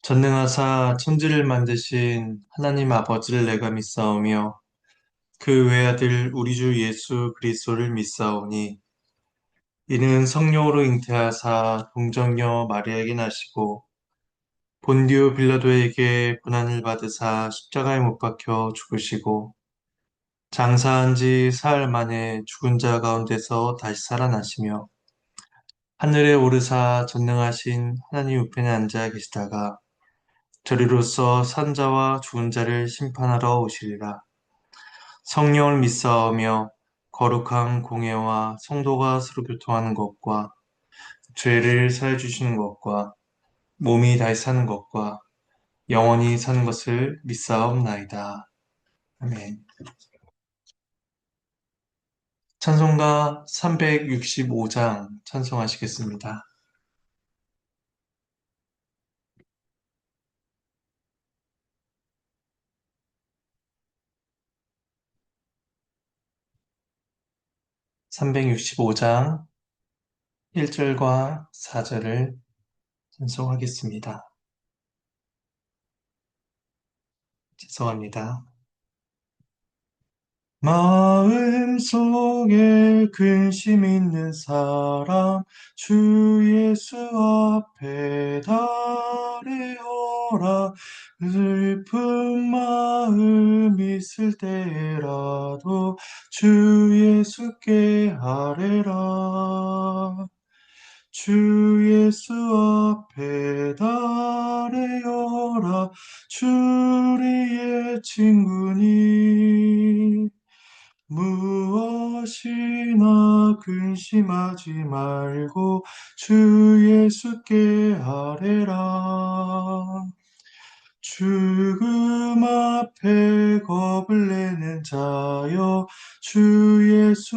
전능하사 천지를 만드신 하나님 아버지를 내가 믿사오며 그 외아들 우리 주 예수 그리스도를 믿사오니 이는 성령으로 잉태하사 동정녀 마리아에게 나시고 본디오 빌라도에게 고난을 받으사 십자가에 못 박혀 죽으시고 장사한 지 사흘 만에 죽은 자 가운데서 다시 살아나시며 하늘에 오르사 전능하신 하나님 우편에 앉아 계시다가 저리로서 산자와 죽은 자를 심판하러 오시리라. 성령을 믿사오며 거룩한 공예와 성도가 서로 교통하는 것과 죄를 사해 주시는 것과 몸이 다시 사는 것과 영원히 사는 것을 믿사옵나이다. 아멘. 찬송가 365장 찬송하시겠습니다. 365장 1절과 4절을 찬송하겠습니다. 죄송합니다. 마음속에 근심 있는 사람 주 예수 앞에 달래어라. 슬픈 마음 있을 때라도 주 예수께 아뢰라. 주 예수 앞에 달래어라. 주리의 친구니 무엇이나 근심하지 말고 주 예수께 아뢰라. 죽음 앞에 겁을 내는 자여 주 예수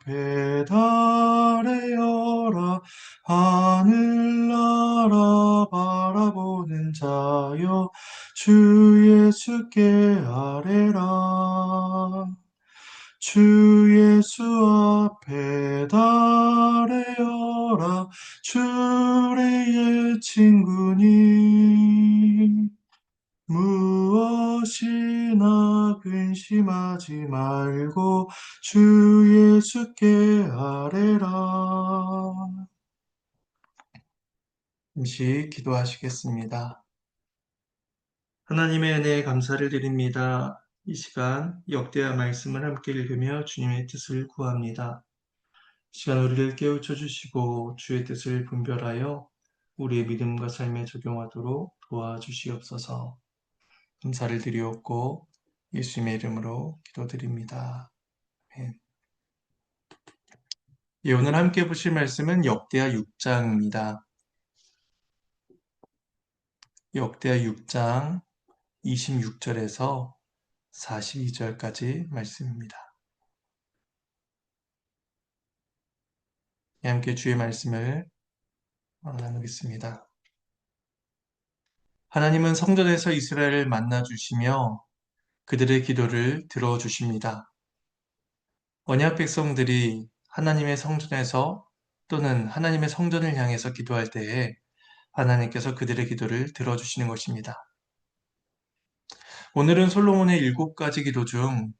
앞에 달래어라. 하늘나라 바라보는 자여 주 예수께 아뢰라. 주 예수 앞에 달래어라. 주리의 친구니 무엇이나 근심하지 말고 주 예수께 아뢰라. 잠시 기도하시겠습니다. 하나님의 은혜에 감사를 드립니다. 이 시간 역대하 말씀을 함께 읽으며 주님의 뜻을 구합니다. 이 시간 우리를 깨우쳐 주시고 주의 뜻을 분별하여 우리의 믿음과 삶에 적용하도록 도와주시옵소서. 감사를 드리옵고 예수님의 이름으로 기도드립니다. 아멘. 예, 오늘 함께 보실 말씀은 역대하 6장입니다. 역대하 6장 26절에서 42절까지 말씀입니다. 예, 함께 주의 말씀을 나누겠습니다. 하나님은 성전에서 이스라엘을 만나주시며 그들의 기도를 들어주십니다. 언약 백성들이 하나님의 성전에서 또는 하나님의 성전을 향해서 기도할 때에 하나님께서 그들의 기도를 들어주시는 것입니다. 오늘은 솔로몬의 7가지 기도 중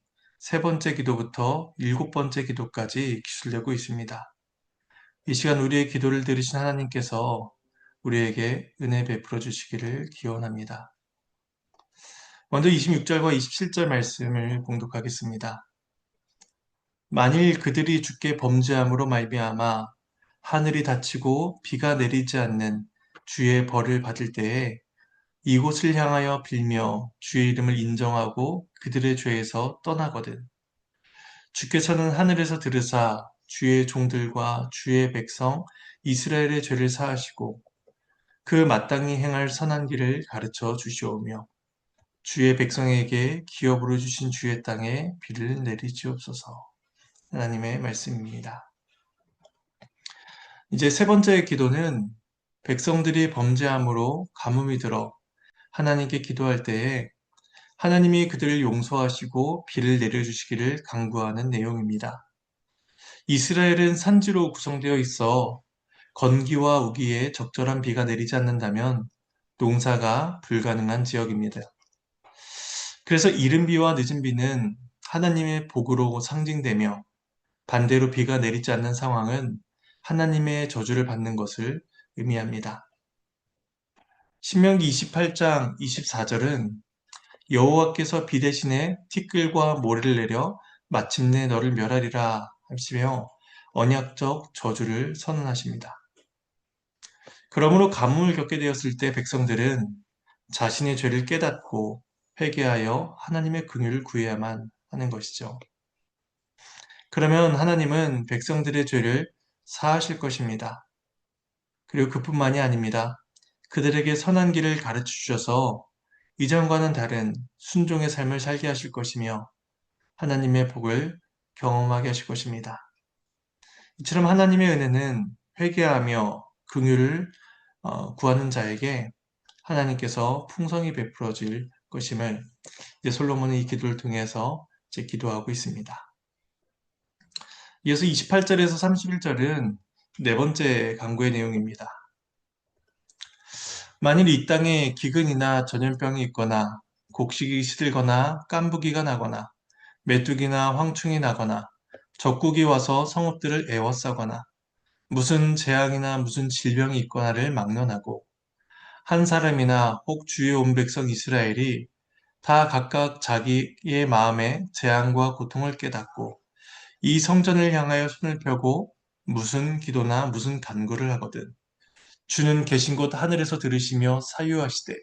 3번째 기도부터 7번째 기도까지 기술되고 있습니다. 이 시간 우리의 기도를 들으신 하나님께서 우리에게 은혜 베풀어 주시기를 기원합니다. 먼저 26절과 27절 말씀을 봉독하겠습니다. 만일 그들이 주께 범죄함으로 말미암아 하늘이 닫히고 비가 내리지 않는 주의 벌을 받을 때에 이곳을 향하여 빌며 주의 이름을 인정하고 그들의 죄에서 떠나거든. 주께서는 하늘에서 들으사 주의 종들과 주의 백성 이스라엘의 죄를 사하시고 그 마땅히 행할 선한 길을 가르쳐 주시오며 주의 백성에게 기업으로 주신 주의 땅에 비를 내리지옵소서. 하나님의 말씀입니다. 이제 3번째 기도는 백성들이 범죄함으로 가뭄이 들어 하나님께 기도할 때에 하나님이 그들을 용서하시고 비를 내려주시기를 간구하는 내용입니다. 이스라엘은 산지로 구성되어 있어 건기와 우기에 적절한 비가 내리지 않는다면 농사가 불가능한 지역입니다. 그래서 이른 비와 늦은 비는 하나님의 복으로 상징되며 반대로 비가 내리지 않는 상황은 하나님의 저주를 받는 것을 의미합니다. 신명기 28장 24절은 여호와께서 비 대신에 티끌과 모래를 내려 마침내 너를 멸하리라 하시며 언약적 저주를 선언하십니다. 그러므로 가뭄을 겪게 되었을 때 백성들은 자신의 죄를 깨닫고 회개하여 하나님의 긍휼을 구해야만 하는 것이죠. 그러면 하나님은 백성들의 죄를 사하실 것입니다. 그리고 그뿐만이 아닙니다. 그들에게 선한 길을 가르쳐 주셔서 이전과는 다른 순종의 삶을 살게 하실 것이며 하나님의 복을 경험하게 하실 것입니다. 이처럼 하나님의 은혜는 회개하며 긍휼을 구하는 자에게 하나님께서 풍성히 베풀어질 것임을 이제 솔로몬은 이 기도를 통해서 이제 기도하고 있습니다. 이어서 28절에서 31절은 네 번째 강구의 내용입니다. 만일 이 땅에 기근이나 전염병이 있거나 곡식이 시들거나 깐부기가 나거나 메뚜기나 황충이 나거나 적국이 와서 성읍들을 에워싸거나 무슨 재앙이나 무슨 질병이 있거나를 막론하고 한 사람이나 혹 주의 온 백성 이스라엘이 다 각각 자기의 마음에 재앙과 고통을 깨닫고 이 성전을 향하여 손을 펴고 무슨 기도나 무슨 간구를 하거든 주는 계신 곳 하늘에서 들으시며 사유하시되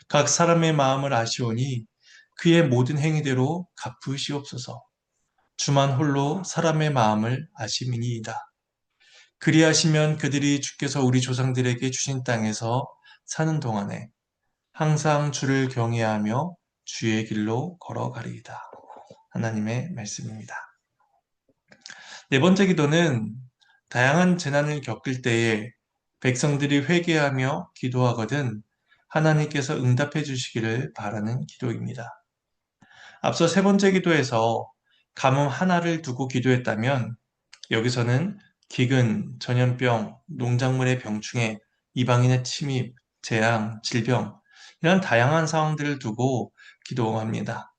각 사람의 마음을 아시오니 그의 모든 행위대로 갚으시옵소서. 주만 홀로 사람의 마음을 아심이니이다. 그리하시면 그들이 주께서 우리 조상들에게 주신 땅에서 사는 동안에 항상 주를 경외하며 주의 길로 걸어가리이다. 하나님의 말씀입니다. 네 번째 기도는 다양한 재난을 겪을 때에 백성들이 회개하며 기도하거든 하나님께서 응답해 주시기를 바라는 기도입니다. 앞서 세 번째 기도에서 가뭄 하나를 두고 기도했다면 여기서는 기근, 전염병, 농작물의 병충해, 이방인의 침입, 재앙, 질병 이런 다양한 상황들을 두고 기도합니다.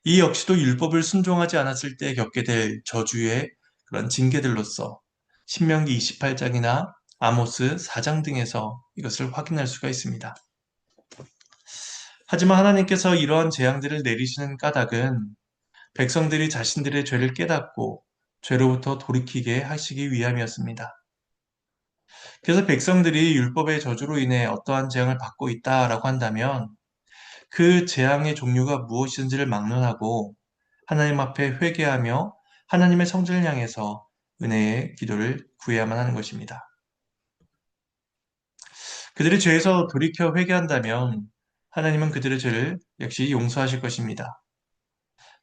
이 역시도 율법을 순종하지 않았을 때 겪게 될 저주의 그런 징계들로서 신명기 28장이나 아모스 4장 등에서 이것을 확인할 수가 있습니다. 하지만 하나님께서 이러한 재앙들을 내리시는 까닭은 백성들이 자신들의 죄를 깨닫고 죄로부터 돌이키게 하시기 위함이었습니다. 그래서 백성들이 율법의 저주로 인해 어떠한 재앙을 받고 있다라고 한다면 그 재앙의 종류가 무엇이든지를 막론하고 하나님 앞에 회개하며 하나님의 성전을 향해서 은혜의 기도를 구해야만 하는 것입니다. 그들이 죄에서 돌이켜 회개한다면 하나님은 그들의 죄를 역시 용서하실 것입니다.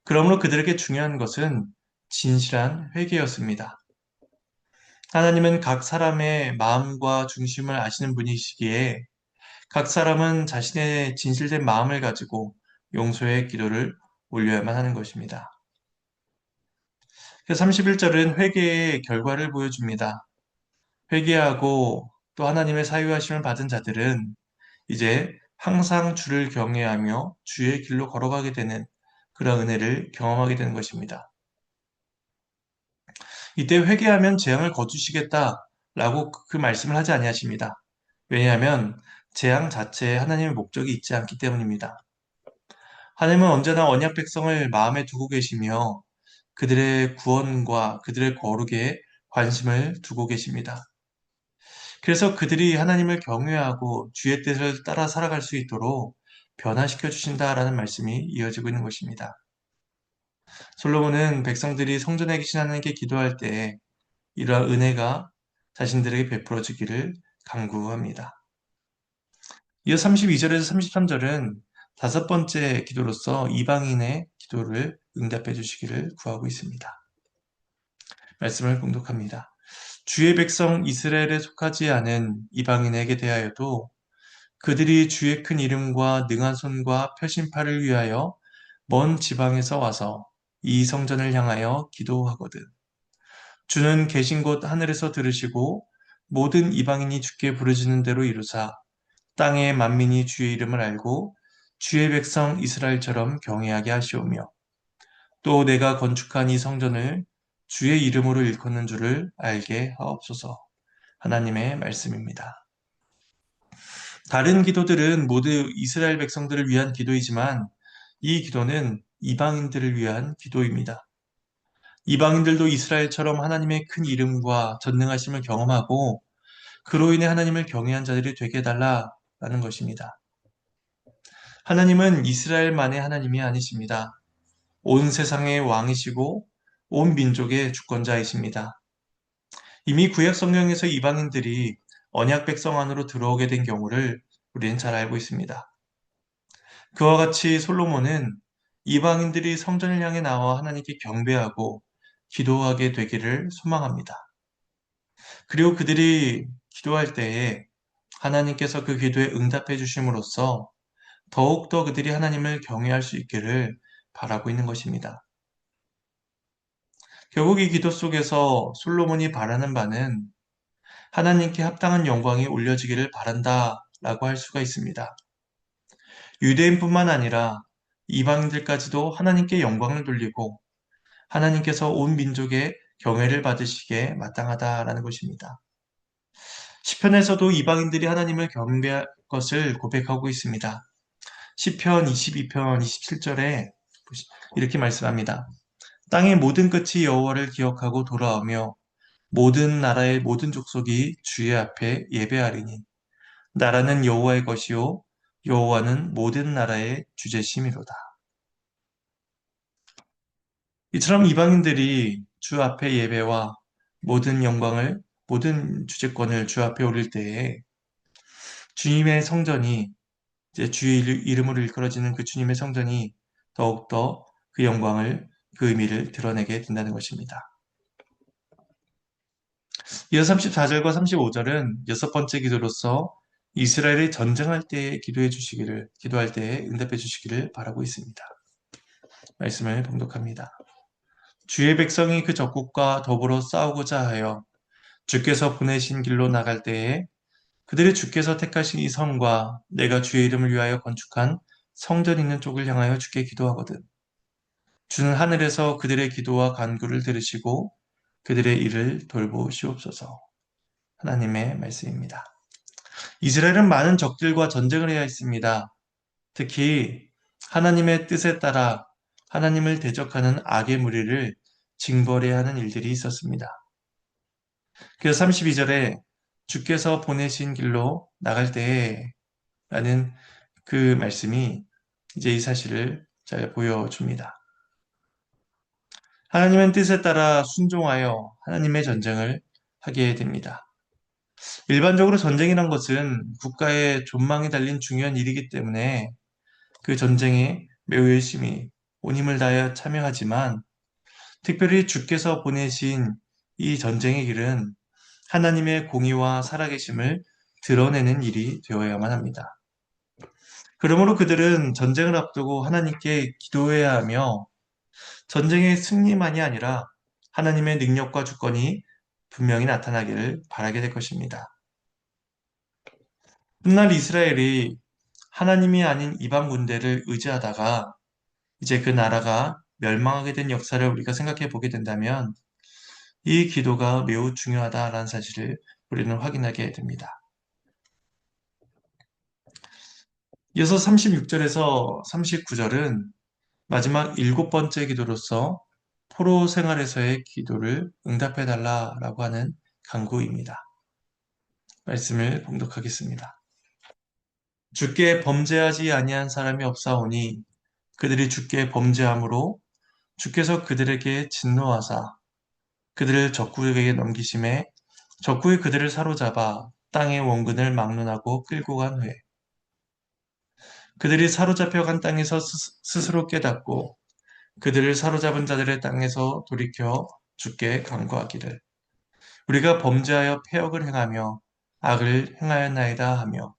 그러므로 그들에게 중요한 것은 진실한 회개였습니다. 하나님은 각 사람의 마음과 중심을 아시는 분이시기에 각 사람은 자신의 진실된 마음을 가지고 용서의 기도를 올려야만 하는 것입니다. 그래서 31절은 회개의 결과를 보여줍니다. 회개하고 또 하나님의 사유하심을 받은 자들은 이제 항상 주를 경외하며 주의 길로 걸어가게 되는 그런 은혜를 경험하게 되는 것입니다. 이때 회개하면 재앙을 거두시겠다라고 그 말씀을 하지 아니하십니다. 왜냐하면 재앙 자체에 하나님의 목적이 있지 않기 때문입니다. 하나님은 언제나 언약 백성을 마음에 두고 계시며 그들의 구원과 그들의 거룩에 관심을 두고 계십니다. 그래서 그들이 하나님을 경외하고 주의 뜻을 따라 살아갈 수 있도록 변화시켜 주신다라는 말씀이 이어지고 있는 것입니다. 솔로몬은 백성들이 성전에 계신 하나님께 기도할 때 이러한 은혜가 자신들에게 베풀어지기를 간구합니다. 이어 32절에서 33절은 다섯 번째 기도로서 이방인의 기도를 응답해 주시기를 구하고 있습니다. 말씀을 공독합니다. 주의 백성 이스라엘에 속하지 않은 이방인에게 대하여도 그들이 주의 큰 이름과 능한 손과 표심팔을 위하여 먼 지방에서 와서 이 성전을 향하여 기도하거든. 주는 계신 곳 하늘에서 들으시고 모든 이방인이 주께 부르짖는 대로 이루사 땅의 만민이 주의 이름을 알고 주의 백성 이스라엘처럼 경외하게 하시오며 또 내가 건축한 이 성전을 주의 이름으로 일컫는 줄을 알게 하옵소서. 하나님의 말씀입니다. 다른 기도들은 모두 이스라엘 백성들을 위한 기도이지만 이 기도는 이방인들을 위한 기도입니다. 이방인들도 이스라엘처럼 하나님의 큰 이름과 전능하심을 경험하고 그로 인해 하나님을 경외한 자들이 되게 해달라라는 것입니다. 하나님은 이스라엘만의 하나님이 아니십니다. 온 세상의 왕이시고 온 민족의 주권자이십니다. 이미 구약 성경에서 이방인들이 언약 백성 안으로 들어오게 된 경우를 우리는 잘 알고 있습니다. 그와 같이 솔로몬은 이방인들이 성전을 향해 나와 하나님께 경배하고 기도하게 되기를 소망합니다. 그리고 그들이 기도할 때에 하나님께서 그 기도에 응답해 주심으로써 더욱더 그들이 하나님을 경외할 수 있기를 바라고 있는 것입니다. 결국 이 기도 속에서 솔로몬이 바라는 바는 하나님께 합당한 영광이 올려지기를 바란다라고 할 수가 있습니다. 유대인뿐만 아니라 이방인들까지도 하나님께 영광을 돌리고 하나님께서 온 민족의 경외를 받으시기에 마땅하다라는 것입니다. 시편에서도 이방인들이 하나님을 경배할 것을 고백하고 있습니다. 시편 22편 27절에 이렇게 말씀합니다. 땅의 모든 끝이 여호와를 기억하고 돌아오며 모든 나라의 모든 족속이 주의 앞에 예배하리니 나라는 여호와의 것이요 여호와는 모든 나라의 주제심이로다. 이처럼 이방인들이 주 앞에 예배와 모든 영광을 모든 주제권을 주 앞에 올릴 때에 주님의 성전이 이제 주의 이름으로 일컬어지는 그 주님의 성전이 더욱더 그 영광을 그 의미를 드러내게 된다는 것입니다. 이어서 34절과 35절은 여섯 번째 기도로서 이스라엘이 전쟁할 때에 기도할 때에 응답해 주시기를 바라고 있습니다. 말씀을 봉독합니다. 주의 백성이 그 적국과 더불어 싸우고자 하여 주께서 보내신 길로 나갈 때에 그들이 주께서 택하신 이 성과 내가 주의 이름을 위하여 건축한 성전 있는 쪽을 향하여 주께 기도하거든. 주는 하늘에서 그들의 기도와 간구를 들으시고 그들의 일을 돌보시옵소서. 하나님의 말씀입니다. 이스라엘은 많은 적들과 전쟁을 해야 했습니다. 특히 하나님의 뜻에 따라 하나님을 대적하는 악의 무리를 징벌해야 하는 일들이 있었습니다. 그래서 32절에 주께서 보내신 길로 나갈 때에 라는 그 말씀이 이제 이 사실을 잘 보여줍니다. 하나님의 뜻에 따라 순종하여 하나님의 전쟁을 하게 됩니다. 일반적으로 전쟁이란 것은 국가의 존망이 달린 중요한 일이기 때문에 그 전쟁에 매우 열심히 온 힘을 다하여 참여하지만 특별히 주께서 보내신 이 전쟁의 길은 하나님의 공의와 살아계심을 드러내는 일이 되어야만 합니다. 그러므로 그들은 전쟁을 앞두고 하나님께 기도해야 하며 전쟁의 승리만이 아니라 하나님의 능력과 주권이 분명히 나타나기를 바라게 될 것입니다. 훗날 이스라엘이 하나님이 아닌 이방 군대를 의지하다가 이제 그 나라가 멸망하게 된 역사를 우리가 생각해 보게 된다면 이 기도가 매우 중요하다라는 사실을 우리는 확인하게 됩니다. 이어서 36절에서 39절은 마지막 일곱 번째 기도로서 포로 생활에서의 기도를 응답해 달라라고 하는 간구입니다. 말씀을 봉독하겠습니다. 주께 범죄하지 아니한 사람이 없사오니 그들이 주께 범죄함으로 주께서 그들에게 진노하사 그들을 적국에게 넘기심에 적국이 그들을 사로잡아 땅의 원근을 막론하고 끌고 간 후에 그들이 사로잡혀간 땅에서 스스로 깨닫고 그들을 사로잡은 자들의 땅에서 돌이켜 주께 간구하기를 우리가 범죄하여 패역을 행하며 악을 행하였나이다 하며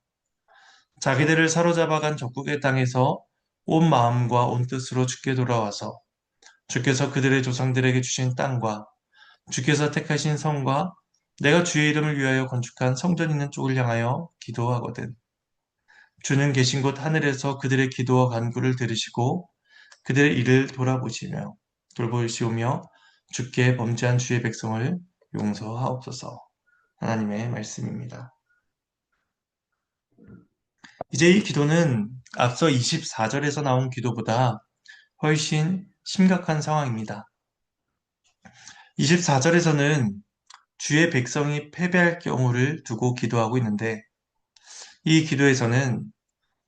자기들을 사로잡아간 적국의 땅에서 온 마음과 온 뜻으로 주께 돌아와서 주께서 그들의 조상들에게 주신 땅과 주께서 택하신 성과 내가 주의 이름을 위하여 건축한 성전 있는 쪽을 향하여 기도하거든. 주는 계신 곳 하늘에서 그들의 기도와 간구를 들으시고 그들의 일을 돌보시오며 주께 범죄한 주의 백성을 용서하옵소서. 하나님의 말씀입니다. 이제 이 기도는 앞서 24절에서 나온 기도보다 훨씬 심각한 상황입니다. 24절에서는 주의 백성이 패배할 경우를 두고 기도하고 있는데 이 기도에서는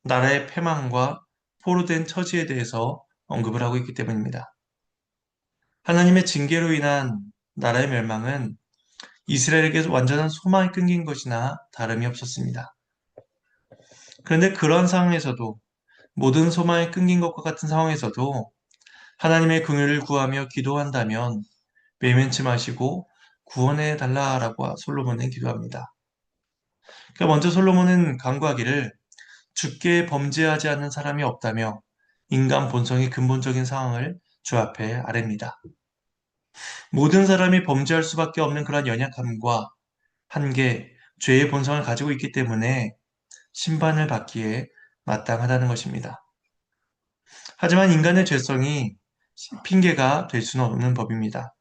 나라의 패망과 포로된 처지에 대해서 언급을 하고 있기 때문입니다. 하나님의 징계로 인한 나라의 멸망은 이스라엘에게 완전한 소망이 끊긴 것이나 다름이 없었습니다. 그런데 그런 상황에서도 모든 소망이 끊긴 것과 같은 상황에서도 하나님의 긍휼을 구하며 기도한다면 외면치 마시고 구원해 달라라고 솔로몬은 기도합니다. 그러니까 먼저 솔로몬은 간구하기를 주께 범죄하지 않는 사람이 없다며 인간 본성의 근본적인 상황을 주 앞에 아뢰입니다. 모든 사람이 범죄할 수밖에 없는 그런 연약함과 한계, 죄의 본성을 가지고 있기 때문에 심판을 받기에 마땅하다는 것입니다. 하지만 인간의 죄성이 핑계가 될 수는 없는 법입니다.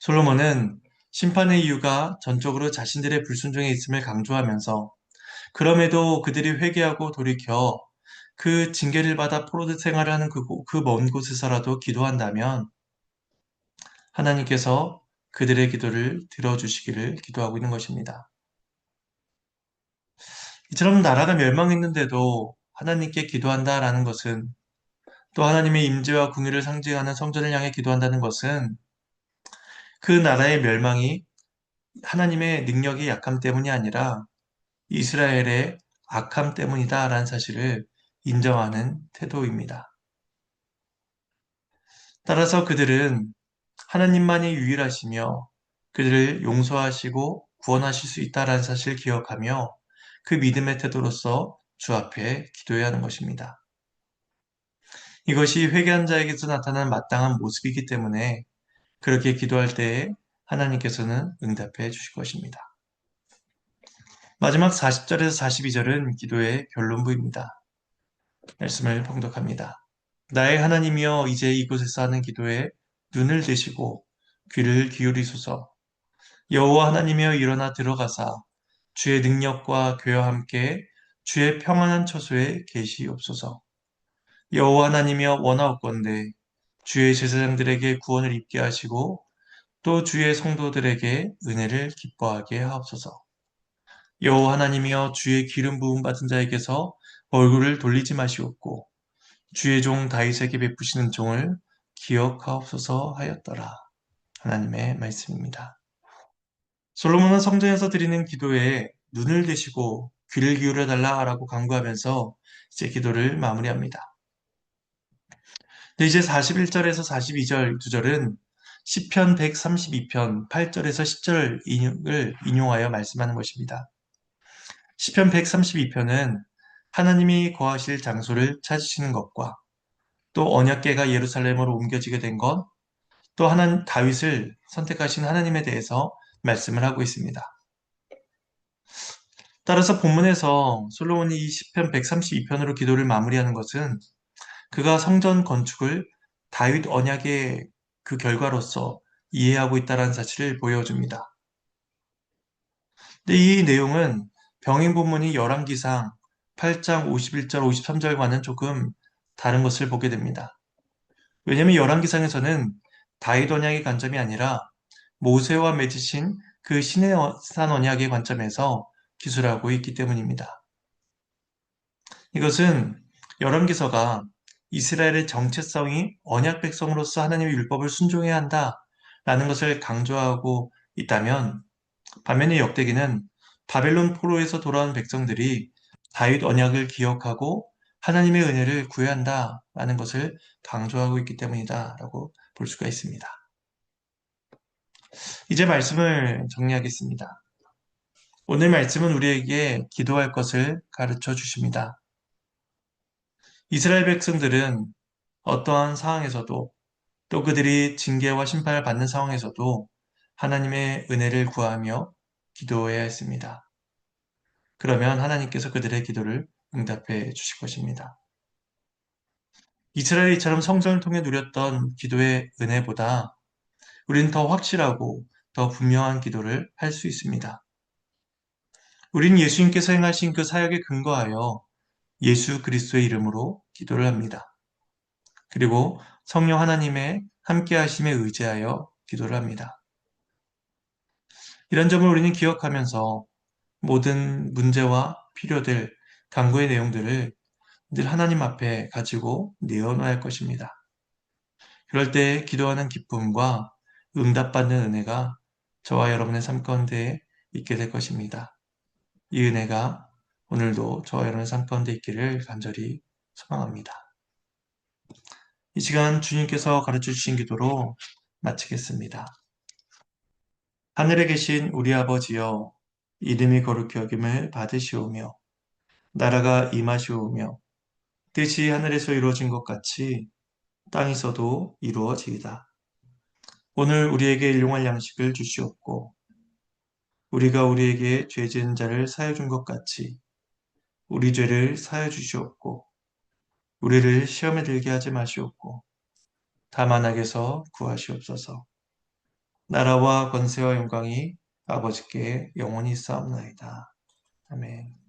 솔로몬은 심판의 이유가 전적으로 자신들의 불순종에 있음을 강조하면서 그럼에도 그들이 회개하고 돌이켜 그 징계를 받아 포로드 생활을 하는 그 먼 곳에서라도 기도한다면 하나님께서 그들의 기도를 들어주시기를 기도하고 있는 것입니다. 이처럼 나라가 멸망했는데도 하나님께 기도한다라는 것은 또 하나님의 임재와 궁유를 상징하는 성전을 향해 기도한다는 것은 그 나라의 멸망이 하나님의 능력의 약함 때문이 아니라 이스라엘의 악함 때문이다라는 사실을 인정하는 태도입니다. 따라서 그들은 하나님만이 유일하시며 그들을 용서하시고 구원하실 수 있다라는 사실을 기억하며 그 믿음의 태도로서 주 앞에 기도해야 하는 것입니다. 이것이 회개한 자에게서 나타나는 마땅한 모습이기 때문에 그렇게 기도할 때에 하나님께서는 응답해 주실 것입니다. 마지막 40절에서 42절은 기도의 결론부입니다. 말씀을 봉독합니다. 나의 하나님이여 이제 이곳에서 하는 기도에 눈을 대시고 귀를 기울이소서. 여호와 하나님이여 일어나 들어가사 주의 능력과 괴와 함께 주의 평안한 처소에 계시옵소서. 여호와 하나님이여 원하옵건대 주의 제사장들에게 구원을 입게 하시고 또 주의 성도들에게 은혜를 기뻐하게 하옵소서. 여호와 하나님이여 주의 기름 부음 받은 자에게서 얼굴을 돌리지 마시옵고 주의 종 다윗에게 베푸시는 종을 기억하옵소서 하였더라. 하나님의 말씀입니다. 솔로몬은 성전에서 드리는 기도에 눈을 대시고 귀를 기울여 달라라고 간구하면서 이제 기도를 마무리합니다. 근데 이제 41절에서 42절 두 절은 시편 132편 8절에서 10절을 인용하여 말씀하는 것입니다. 시편 132편은 하나님이 거하실 장소를 찾으시는 것과 또 언약궤가 예루살렘으로 옮겨지게 된 것, 또 하나님 다윗을 선택하신 하나님에 대해서 말씀을 하고 있습니다. 따라서 본문에서 솔로몬이 이 시편 132편으로 기도를 마무리하는 것은 그가 성전 건축을 다윗 언약의 그 결과로서 이해하고 있다는 사실을 보여줍니다. 근데 이 내용은 병행 본문이 열왕기상 8장 51절, 53절과는 조금 다른 것을 보게 됩니다. 왜냐하면 열왕기상에서는 다윗 언약의 관점이 아니라 모세와 맺으신 그 시내산 언약의 관점에서 기술하고 있기 때문입니다. 이것은 열왕기서가 이스라엘의 정체성이 언약 백성으로서 하나님의 율법을 순종해야 한다라는 것을 강조하고 있다면 반면에 역대기는 바벨론 포로에서 돌아온 백성들이 다윗 언약을 기억하고 하나님의 은혜를 구해야 한다라는 것을 강조하고 있기 때문이다라고 볼 수가 있습니다. 이제 말씀을 정리하겠습니다. 오늘 말씀은 우리에게 기도할 것을 가르쳐 주십니다. 이스라엘 백성들은 어떠한 상황에서도 또 그들이 징계와 심판을 받는 상황에서도 하나님의 은혜를 구하며 기도해야 했습니다. 그러면 하나님께서 그들의 기도를 응답해 주실 것입니다. 이스라엘이처럼 성전을 통해 누렸던 기도의 은혜보다 우리는 더 확실하고 더 분명한 기도를 할 수 있습니다. 우리는 예수님께서 행하신 그 사역에 근거하여 예수 그리스도의 이름으로 기도를 합니다. 그리고 성령 하나님의 함께 하심에 의지하여 기도를 합니다. 이런 점을 우리는 기억하면서 모든 문제와 필요들, 간구의 내용들을 늘 하나님 앞에 가지고 내어놓아야 할 것입니다. 그럴 때 기도하는 기쁨과 응답받는 은혜가 저와 여러분의 삶 가운데 있게 될 것입니다. 이 은혜가 오늘도 저와 여러분의 삶 가운데 있기를 간절히 소망합니다. 이 시간 주님께서 가르쳐 주신 기도로 마치겠습니다. 하늘에 계신 우리 아버지여, 이름이 거룩히 여김을 받으시오며 나라가 임하시오며 뜻이 하늘에서 이루어진 것 같이 땅에서도 이루어지이다. 오늘 우리에게 일용할 양식을 주시옵고 우리가 우리에게 죄 지은 자를 사여 준 것 같이 우리 죄를 사여 주시옵고 우리를 시험에 들게 하지 마시옵고 다만 악에서 구하시옵소서. 나라와 권세와 영광이 아버지께 영원히 있사옵나이다. 아멘.